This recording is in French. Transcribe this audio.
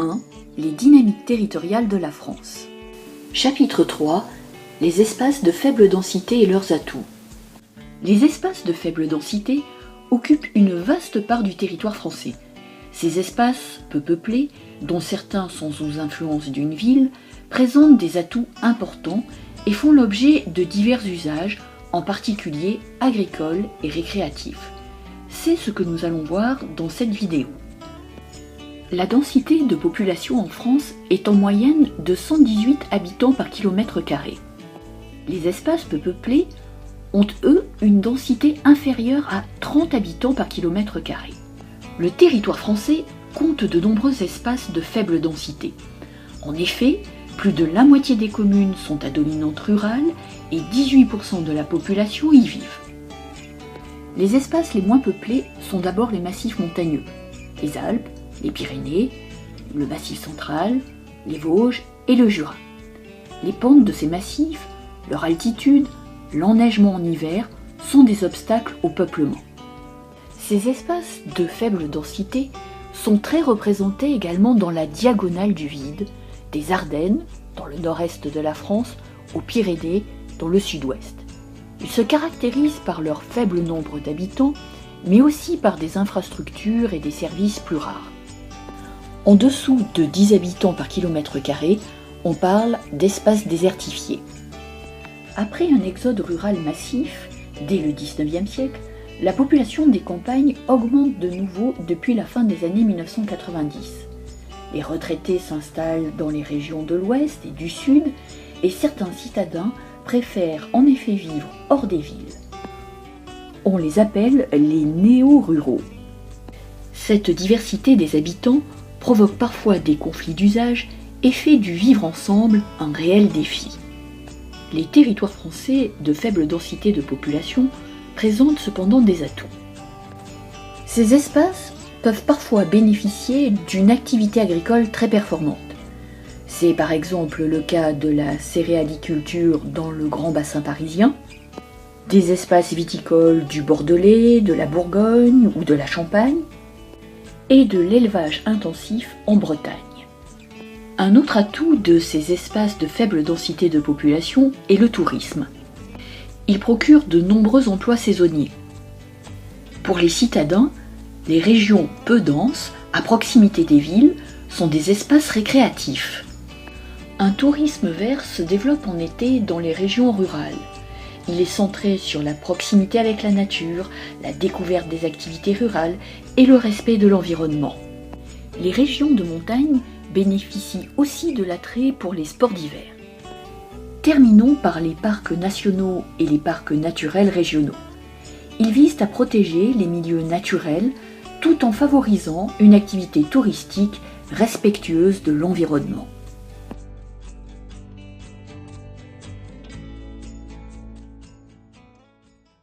1. Les dynamiques territoriales de la France. Chapitre 3. Les espaces de faible densité et leurs atouts. Les espaces de faible densité occupent une vaste part du territoire français. Ces espaces peu peuplés, dont certains sont sous influence d'une ville, présentent des atouts importants et font l'objet de divers usages, en particulier agricoles et récréatifs. C'est ce que nous allons voir dans cette vidéo. La densité de population en France est en moyenne de 118 habitants par kilomètre carré. Les espaces peu peuplés ont, eux, une densité inférieure à 30 habitants par kilomètre carré. Le territoire français compte de nombreux espaces de faible densité. En effet, plus de la moitié des communes sont à dominante rurale et 18% de la population y vivent. Les espaces les moins peuplés sont d'abord les massifs montagneux, les Alpes, les Pyrénées, le Massif central, les Vosges et le Jura. Les pentes de ces massifs, leur altitude, l'enneigement en hiver sont des obstacles au peuplement. Ces espaces de faible densité sont très représentés également dans la diagonale du vide, des Ardennes, dans le nord-est de la France, aux Pyrénées, dans le sud-ouest. Ils se caractérisent par leur faible nombre d'habitants, mais aussi par des infrastructures et des services plus rares. En dessous de 10 habitants par kilomètre carré, on parle d'espaces désertifiés. Après un exode rural massif, dès le XIXe siècle, la population des campagnes augmente de nouveau depuis la fin des années 1990. Les retraités s'installent dans les régions de l'Ouest et du Sud, et certains citadins préfèrent en effet vivre hors des villes. On les appelle les néo-ruraux. Cette diversité des habitants provoque parfois des conflits d'usage et fait du vivre ensemble un réel défi. Les territoires français de faible densité de population présentent cependant des atouts. Ces espaces peuvent parfois bénéficier d'une activité agricole très performante. C'est par exemple le cas de la céréaliculture dans le Grand Bassin parisien, des espaces viticoles du Bordelais, de la Bourgogne ou de la Champagne, et de l'élevage intensif en Bretagne. Un autre atout de ces espaces de faible densité de population est le tourisme. Il procure de nombreux emplois saisonniers. Pour les citadins, les régions peu denses, à proximité des villes, sont des espaces récréatifs. Un tourisme vert se développe en été dans les régions rurales. Il est centré sur la proximité avec la nature, la découverte des activités rurales et le respect de l'environnement. Les régions de montagne bénéficient aussi de l'attrait pour les sports d'hiver. Terminons par les parcs nationaux et les parcs naturels régionaux. Ils visent à protéger les milieux naturels tout en favorisant une activité touristique respectueuse de l'environnement.